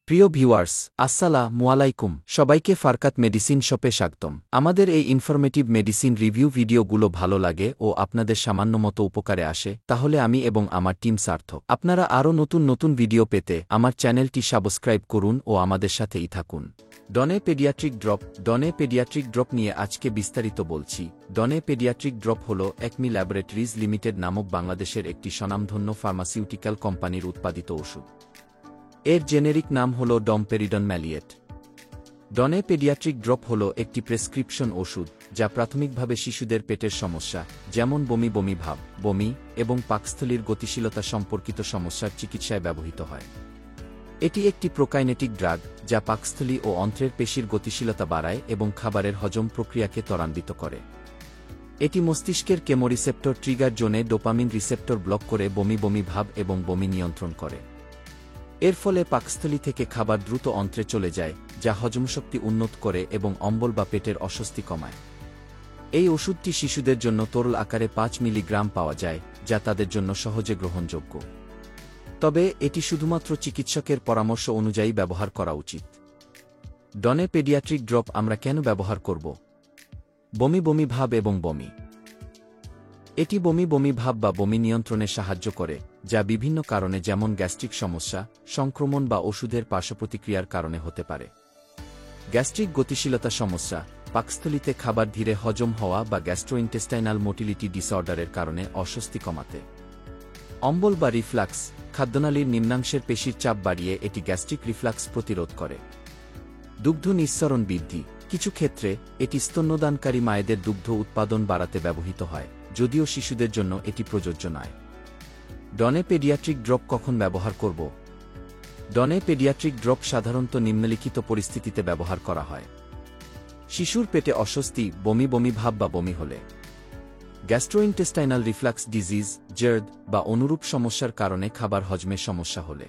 প্রিয় ভিউয়ার্স, আসসালামু আলাইকুম। সবাইকে ফারকাত মেডিসিন শপে স্বাগতম। আমাদের এই ইনফরমেটিভ মেডিসিন রিভিউ ভিডিওগুলো ভালো লাগে ও আপনাদের সামান্য মতো উপকারে আসে, তাহলে আমি এবং আমার টিম সার্থক। আপনারা আরও নতুন নতুন ভিডিও পেতে আমার চ্যানেলটি সাবস্ক্রাইব করুন ও আমাদের সাথেই থাকুন। ডনে পেডিয়াট্রিক ড্রপ নিয়ে আজকে বিস্তারিত বলছি। ডনে পেডিয়াট্রিক ড্রপ হল একমি ল্যাবরেটরিজ লিমিটেড নামক বাংলাদেশের একটি স্বনামধন্য ফার্মাসিউটিক্যাল কোম্পানির উৎপাদিত ওষুধ। এর জেনেরিক নাম হল ডমপেরিডন ম্যালিয়েট। ডনে পেডিয়াট্রিক ড্রপ হল একটি প্রেসক্রিপশন ওষুধ যা প্রাথমিকভাবে শিশুদের পেটের সমস্যা, যেমন বমি ভাব, বমি এবং পাকস্থলীর গতিশীলতা সম্পর্কিত সমস্যার চিকিৎসায় ব্যবহৃত হয়। এটি একটি প্রোকাইনেটিক ড্রাগ যা পাকস্থলী ও অন্ত্রের পেশির গতিশীলতা বাড়ায় এবং খাবারের হজম প্রক্রিয়াকে ত্বরান্বিত করে। এটি মস্তিষ্কের কেমোরিসেপ্টর ট্রিগার জোনে ডোপামিন রিসেপ্টর ব্লক করে বমি ভাব এবং বমি নিয়ন্ত্রণ করে। এর ফলে পাকস্থলী থেকে খাবার দ্রুত অন্ত্রে চলে যায়, যা হজমশক্তি উন্নত করে এবং অম্বল বা পেটের অস্বস্তি কমায়। এই ওষুধটি শিশুদের জন্য তরল আকারে 5 মিলিগ্রাম পাওয়া যায়, যা তাদের জন্য সহজে গ্রহণযোগ্য। তবে এটি শুধুমাত্র চিকিৎসকের পরামর্শ অনুযায়ী ব্যবহার করা উচিত। ডনে পেডিয়াট্রিক ড্রপ আমরা কেন ব্যবহার করব? বমি ভাব এবং বমি। এটি বমি ভাব বা বমি নিয়ন্ত্রণে সাহায্য করে, যা বিভিন্ন কারণে যেমন গ্যাস্ট্রিক সমস্যা, সংক্রমণ বা ওষুধের পার্শ্বপ্রতিক্রিয়ার কারণে হতে পারে। গ্যাস্ট্রিক গতিশীলতা সমস্যা, পাকস্থলীতে খাবার ধীরে হজম হওয়া বা গ্যাস্ট্রোইন্টেস্টাইনাল মোটিলিটি ডিসঅর্ডারের কারণে অস্বস্তি কমাতে। অম্বল বা রিফ্লাক্স, খাদ্যনালীর নিম্নাংশের পেশির চাপ বাড়িয়ে এটি গ্যাস্ট্রিক রিফ্লাক্স প্রতিরোধ করে। দুগ্ধ নিঃসরণ বৃদ্ধি, কিছু ক্ষেত্রে এটি স্তন্যদানকারী মায়েদের দুগ্ধ উৎপাদন বাড়াতে ব্যবহৃত হয়, যদিও শিশুদের জন্য এটি প্রযোজ্য নয়। ডনে পেডিয়াট্রিক ড্রপ কখন ব্যবহার করব? ডনে পেডিয়াট্রিক ড্রপ সাধারণত নিম্নলিখিত পরিস্থিতিতে ব্যবহার করা হয়: শিশুর পেটে অস্বস্তি, বমি ভাব বা বমি হলে, গ্যাস্ট্রোইন্টেস্টাইনাল রিফ্লাক্স ডিজিজ, জার্ড বা অনুরূপ সমস্যার কারণে খাবার হজমে সমস্যা হলে,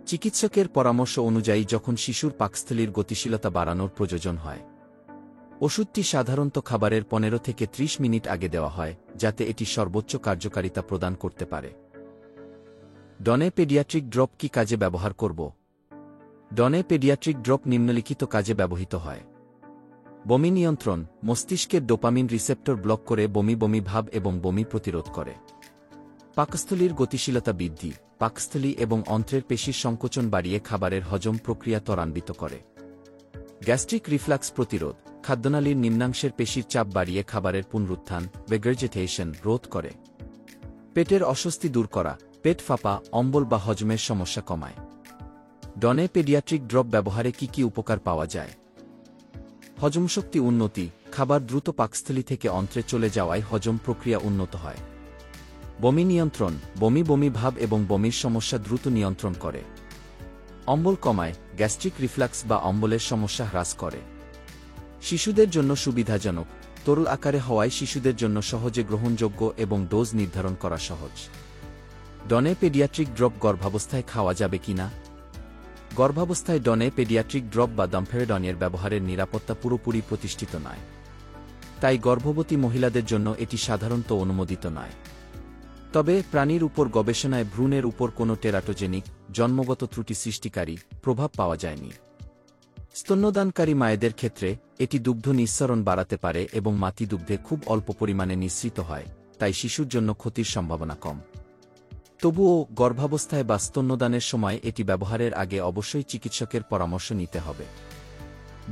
চিকিৎসকের পরামর্শ অনুযায়ী যখন শিশুর পাকস্থলীর গতিশীলতা বাড়ানোর প্রয়োজন হয়। ওষুধটি সাধারণত খাবারের 15 থেকে 30 মিনিট আগে দেওয়া হয়, যাতে এটি সর্বোচ্চ কার্যকারিতা প্রদান করতে পারে। ডনে পেডিয়াট্রিক ড্রপ কি কাজে ব্যবহার করব? ডনে পেডিয়াট্রিক ড্রপ নিম্নলিখিত কাজে ব্যবহৃত হয়: বমি নিয়ন্ত্রণ, মস্তিষ্কের ডোপামিন রিসেপ্টর ব্লক করে বমি ভাব এবং বমি প্রতিরোধ করে। পাকস্থলীর গতিশীলতা বৃদ্ধি, পাকস্থলী এবং অন্ত্রের পেশির সংকোচন বাড়িয়ে খাবারের হজম প্রক্রিয়া ত্বরান্বিত করে। গ্যাস্ট্রিক রিফ্লাক্স প্রতিরোধ, খাদ্যনালীর নিম্নাংশের পেশির চাপ বাড়িয়ে খাবারের পুনরুত্থান রেগারজিটেশন রোধ করে। পেটের অস্বস্তি দূর করা, পেট ফাঁপা, অম্বল বা হজমের সমস্যা কমায়। ডনে পেডিয়াট্রিক ড্রপ ব্যবহারে কি উপকার পাওয়া যায়? হজমশক্তি উন্নতি, খাবার দ্রুত পাকস্থলী থেকে অন্ত্রে চলে যাওয়ায় হজম প্রক্রিয়া উন্নত হয়। বমি নিয়ন্ত্রণ, বমি ভাব এবং বমির সমস্যা দ্রুত নিয়ন্ত্রণ করে। অম্বল কমায়, গ্যাস্ট্রিক রিফ্লাক্স বা অম্বলের সমস্যা হ্রাস করে। শিশুদের জন্য সুবিধাজনক, তরল আকারে হওয়ায় শিশুদের জন্য সহজে গ্রহণযোগ্য এবং ডোজ নির্ধারণ করা সহজ। ডনে পেডিয়াট্রিক ড্রপ গর্ভাবস্থায় খাওয়া যাবে কিনা? গর্ভাবস্থায় ডনে পেডিয়াট্রিক ড্রপ বা ডমপেরিডনের ব্যবহারের নিরাপত্তা পুরোপুরি প্রতিষ্ঠিত নয়, তাই গর্ভবতী মহিলাদের জন্য এটি সাধারণত অনুমোদিত নয়। তবে প্রাণীর উপর গবেষণায় ভ্রূণের উপর কোনো টেরাটোজেনিক, জন্মগত ত্রুটি সৃষ্টিকারী প্রভাব পাওয়া যায়নি। স্তন্যদানকারী মায়েদের ক্ষেত্রে এটি দুগ্ধ নিঃসরণ বাড়াতে পারে এবং মাতৃ দুগ্ধে খুব অল্প পরিমাণে নিঃসৃত হয়, তাই শিশুর জন্য ক্ষতির সম্ভাবনা কম। তবুও গর্ভাবস্থায় বা স্তন্যদানের সময় এটি ব্যবহারের আগে অবশ্যই চিকিৎসকের পরামর্শ নিতে হবে।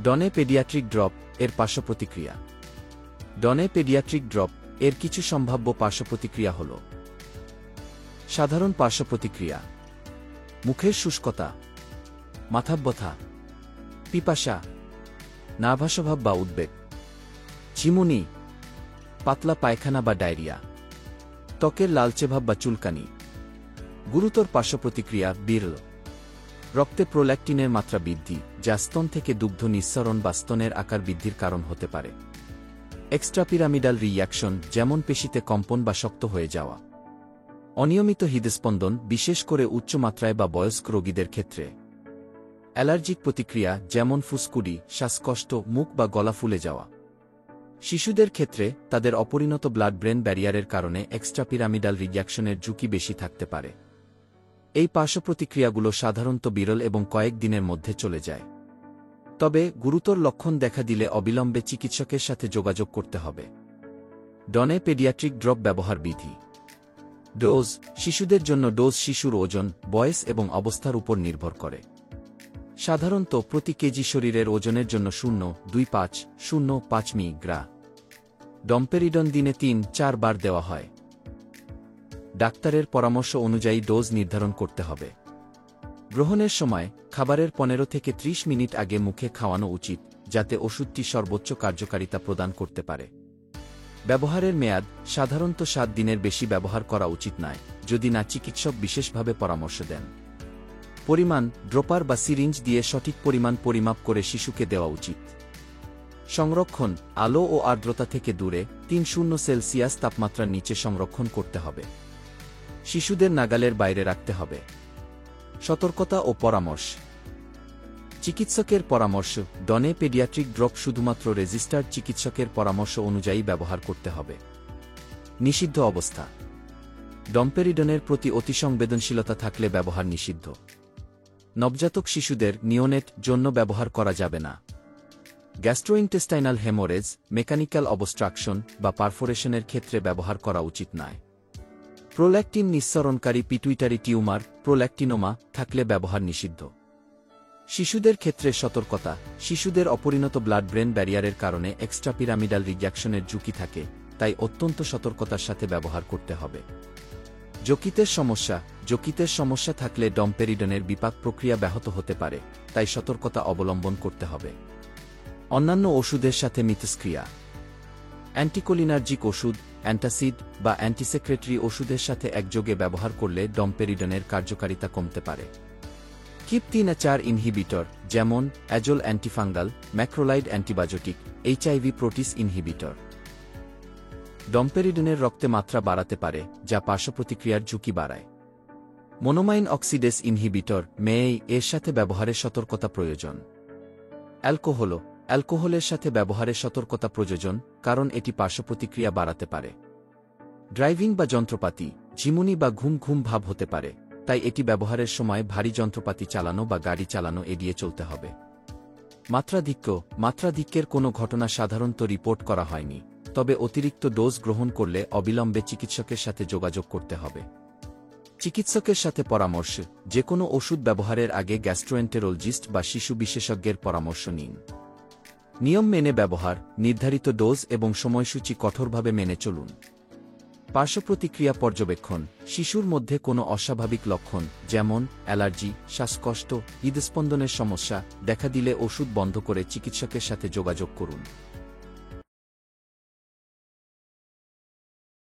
ডনে পেডিয়াট্রিক ড্রপ এর পার্শ্বপ্রতিক্রিয়া। ডনে পেডিয়াট্রিক ড্রপ এর কিছু সম্ভাব্য পার্শ্বপ্রতিক্রিয়া হল: সাধারণ পার্শ্বপ্রতিক্রিয়া: মুখের শুষ্কতা, মাথা ব্যথা, পিপাসা, নার্ভাসভাব বা উদ্বেগ, ঝিমুনি, পাতলা পায়খানা বা ডায়রিয়া, ত্বকের লালচে ভাব বা চুলকানি। গুরুতর পার্শ্বপ্রতিক্রিয়া: বিরল রক্তে প্রোল্যাক্টিনের মাত্রা বৃদ্ধি, যা স্তন থেকে দুগ্ধ নিঃসরণ বা স্তনের আকার বৃদ্ধির কারণ হতে পারে। এক্সট্রাপিরামিডাল রিঅ্যাকশন, যেমন পেশিতে কম্পন বা শক্ত হয়ে যাওয়া। অনিয়মিত হৃদস্পন্দন, বিশেষ করে উচ্চ মাত্রায় বা বয়স্ক রোগীদের ক্ষেত্রে। অ্যালার্জিক প্রতিক্রিয়া, যেমন ফুসকুডি, শ্বাসকষ্ট, মুখ বা গলা ফুলে যাওয়া। শিশুদের ক্ষেত্রে তাদের অপরিণত ব্লাড ব্রেন ব্যারিয়ারের কারণে এক্সট্রাপিরামিডাল রিঅ্যাকশনের ঝুঁকি বেশি থাকতে পারে। এই পার্শ্বপ্রতিক্রিয়াগুলো সাধারণত বিরল এবং কয়েক দিনের মধ্যে চলে যায়। তবে গুরুতর লক্ষণ দেখা দিলে অবিলম্বে চিকিৎসকের সাথে যোগাযোগ করতে হবে। ডনে পেডিয়াট্রিক ড্রপ ব্যবহার বিধি। ডোজ। শিশুদের জন্য ডোজ শিশুর ওজন, বয়স এবং অবস্থার উপর নির্ভর করে। সাধারণত প্রতি কেজি শরীরের ওজনের জন্য 0.25-0.5 মিগ্রা ডম্পেরিডন দিনে 3-4 বার দেওয়া হয়। ডাক্তারের পরামর্শ অনুযায়ী ডোজ নির্ধারণ করতে হবে। গ্রহণের সময় খাবারের 15 থেকে 30 মিনিট আগে মুখে খাওয়ানো উচিত, যাতে ওষুধটি সর্বোচ্চ কার্যকারিতা প্রদান করতে পারে। ব্যবহারের মেয়াদ। সাধারণত 7 দিনের বেশি ব্যবহার করা উচিত নয়, যদি না চিকিৎসক বিশেষভাবে পরামর্শ দেন। পরিমাণ। ড্রপার বা সিরিঞ্জ দিয়ে সঠিক পরিমাণ পরিমাপ করে শিশুকে দেওয়া উচিত। সংরক্ষণ। আলো ও আর্দ্রতা থেকে দূরে 30°C তাপমাত্রার নিচে সংরক্ষণ করতে হবে। শিশুদের নাগালের বাইরে রাখতে হবে। সতর্কতা ও পরামর্শ। চিকিৎসকের পরামর্শ। ডনে পেডিয়াট্রিক ড্রপ শুধুমাত্র রেজিস্টার্ড চিকিৎসকের পরামর্শ অনুযায়ী ব্যবহার করতে হবে। নিষিদ্ধ অবস্থা। ডম্পেরিডনের প্রতি অতিসংবেদনশীলতা থাকলে ব্যবহার নিষিদ্ধ। নবজাতক শিশুদের নিওনেট জন্য ব্যবহার করা যাবে না। গ্যাস্ট্রোইন্টেস্টাইনাল হেমোরেজ, মেকানিক্যাল অবস্ট্রাকশন বা পারফোরেশনের ক্ষেত্রে ব্যবহার করা উচিত নয়। প্রোল্যাক্টিন নিঃসরণকারী পিটুইটারি টিউমার, প্রোল্যাক্টিনোমা থাকলে ব্যবহার নিষিদ্ধ। শিশুদের ক্ষেত্রে সতর্কতা। শিশুদের অপরিণত ব্লাড ব্রেন ব্যারিয়ারের কারণে এক্সট্রাপিরামিডাল রিগ্যাকশনের ঝুঁকি থাকে, তাই অত্যন্ত সতর্কতার সাথে ব্যবহার করতে হবে। যকৃতের সমস্যা। যকৃতের সমস্যা থাকলে ডম্পেরিডনের বিপাক প্রক্রিয়া ব্যাহত হতে পারে, তাই সতর্কতা অবলম্বন করতে হবে। অন্যান্য ওষুধের সাথে মিথস্ক্রিয়া। অ্যান্টিকোলিনার্জিক ওষুধ, অ্যান্টাসিড বা অ্যান্টিসেক্রেটরি ওষুধের সাথে একযোগে ব্যবহার করলে ডম্পেরিডনের কার্যকারিতা কমতে পারে। KIP3A4 ইনহিবিটর, যেমন azole antifungal, macrolide antibiotic, HIV protease inhibitor. ডম্পেরিডনের রক্তে মাত্রা বাড়াতে পারে, যা পার্শ্বপ্রতিক্রিয়ার ঝুঁকি বাড়ায়। মোনোমাইন অক্সিডেস ইনহিবিটর, মেএই এর সাথে ব্যবহারের সতর্কতা প্রয়োজন। অ্যালকোহলের সাথে ব্যবহারের সতর্কতা প্রয়োজন, কারণ এটি পার্শ্বপ্রতিক্রিয়া বাড়াতে পারে। ড্রাইভিং বা যন্ত্রপাতি। ঝিমুনি বা ঘুম ঘুম ভাব হতে পারে, তাই এটি ব্যবহারের সময় ভারী যন্ত্রপাতি চালানো বা গাড়ি চালানো এড়িয়ে চলতে হবে। মাত্রাধিক্যের কোনো ঘটনা সাধারণত রিপোর্ট করা হয়নি, তবে অতিরিক্ত ডোজ গ্রহণ করলে অবিলম্বে চিকিৎসকের সাথে যোগাযোগ করতে হবে। চিকিৎসকের সাথে পরামর্শ। যে কোনো ওষুধ ব্যবহারের আগে গ্যাস্ট্রোএন্টেরোলজিস্ট বা শিশু বিশেষজ্ঞের পরামর্শ নিন। নিয়ম মেনে ব্যবহার। নির্ধারিত ডোজ এবং সময়সূচি কঠোরভাবে মেনে চলুন। পার্শ্বপ্রতিক্রিয়া পর্যবেক্ষণ। শিশুর মধ্যে কোনো অস্বাভাবিক লক্ষণ, যেমন অ্যালার্জি, শ্বাসকষ্ট, হৃদস্পন্দনের সমস্যা দেখা দিলে ওষুধ বন্ধ করে চিকিৎসকের সাথে যোগাযোগ করুন।